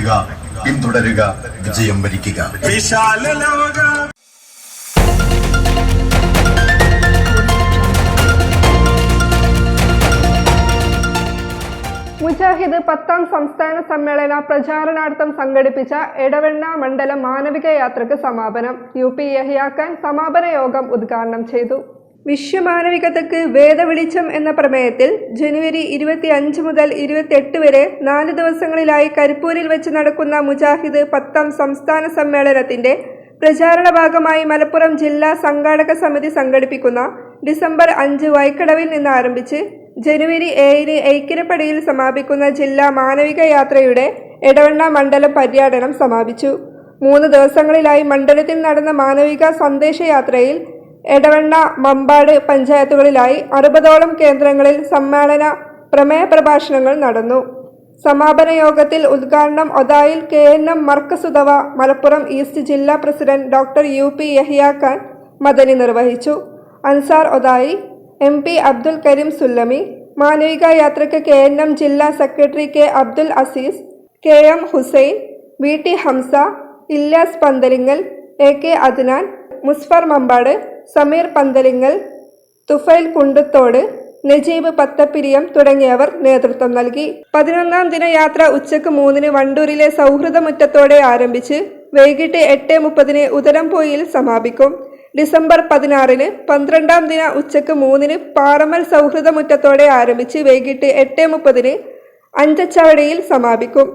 നിറയ്ക്കുക, പിന്തുടരുക, വിജയം വരിക്കുക. മുജാഹിദ് 10ാം സംസ്ഥാന സമ്മേളന പ്രചാരണാർത്ഥം സംഘടിപ്പിച്ച എടവണ്ണ മണ്ഡലം മാനവിക യാത്രയ്ക്ക് സമാപനം. UP യഹ്യാ ഖാൻ സമാപന യോഗം ഉദ്ഘാടനം ചെയ്തു. വിശ്വമാനവികതയ്ക്ക് വേദവെളിച്ചം എന്ന പ്രമേയത്തിൽ ജനുവരി 25 മുതൽ 28 വരെ 4 ദിവസങ്ങളിലായി കരിപ്പൂരിൽ വെച്ച് നടക്കുന്ന മുജാഹിദ് 10ാം സംസ്ഥാന സമ്മേളനത്തിന്റെ പ്രചാരണ ഭാഗമായി മലപ്പുറം ജില്ലാ സംഘാടക സമിതി സംഘടിപ്പിക്കുന്ന ഡിസംബർ 5 വൈക്കടവിൽ നിന്ന് ആരംഭിച്ച് ജനുവരി 7 ഐക്കിരപ്പടിയിൽ സമാപിക്കുന്ന ജില്ലാ മാനവിക യാത്രയുടെ എടവണ്ണ മണ്ഡലം പര്യടനം സമാപിച്ചു. 3 ദിവസങ്ങളിലായി മണ്ഡലത്തിൽ നടന്ന മാനവിക സന്ദേശയാത്രയിൽ എടവണ്ണ, മമ്പാട് പഞ്ചായത്തുകളിലായി 60ഓളം കേന്ദ്രങ്ങളിൽ സമ്മേളന പ്രമേയ പ്രഭാഷണങ്ങൾ നടന്നു. സമാപന യോഗത്തിൽ ഉദ്ഘാടനം ഒതായിൽ KNM മർക്കസുദവ മലപ്പുറം ഈസ്റ്റ് ജില്ലാ president doctor UP Yahya Khan Madani നിർവഹിച്ചു. അൻസാർ ഒതായി, MP അബ്ദുൽ കരീം സുല്ലമി, മാനവിക യാത്രയ്ക്ക് KNM ജില്ലാ secretary K Abdul Aziz, KM Hussain, VT Hamza, Ilyas Panthalingal, AK Adnan, Musfar Mampad, Sameer Panthalingal, Tufail Kundathode, Najeeb Pathappiriyam തുടങ്ങിയവർ നേതൃത്വം നൽകി. 11ാം ദിന യാത്ര ഉച്ചക്ക് 3-ന് വണ്ടൂരിലെ സൗഹൃദമുറ്റത്തോടെ ആരംഭിച്ച് വൈകിട്ട് 8:30-ന് ഉദരംപോയിൽ സമാപിക്കും. ഡിസംബർ 16-ന് 12ാം ദിന ഉച്ചക്ക് 3-ന് പാറമ്മൽ സൗഹൃദമുറ്റത്തോടെ ആരംഭിച്ച് വൈകിട്ട് 8:30-ന് അഞ്ചച്ചവടിയിൽ സമാപിക്കും.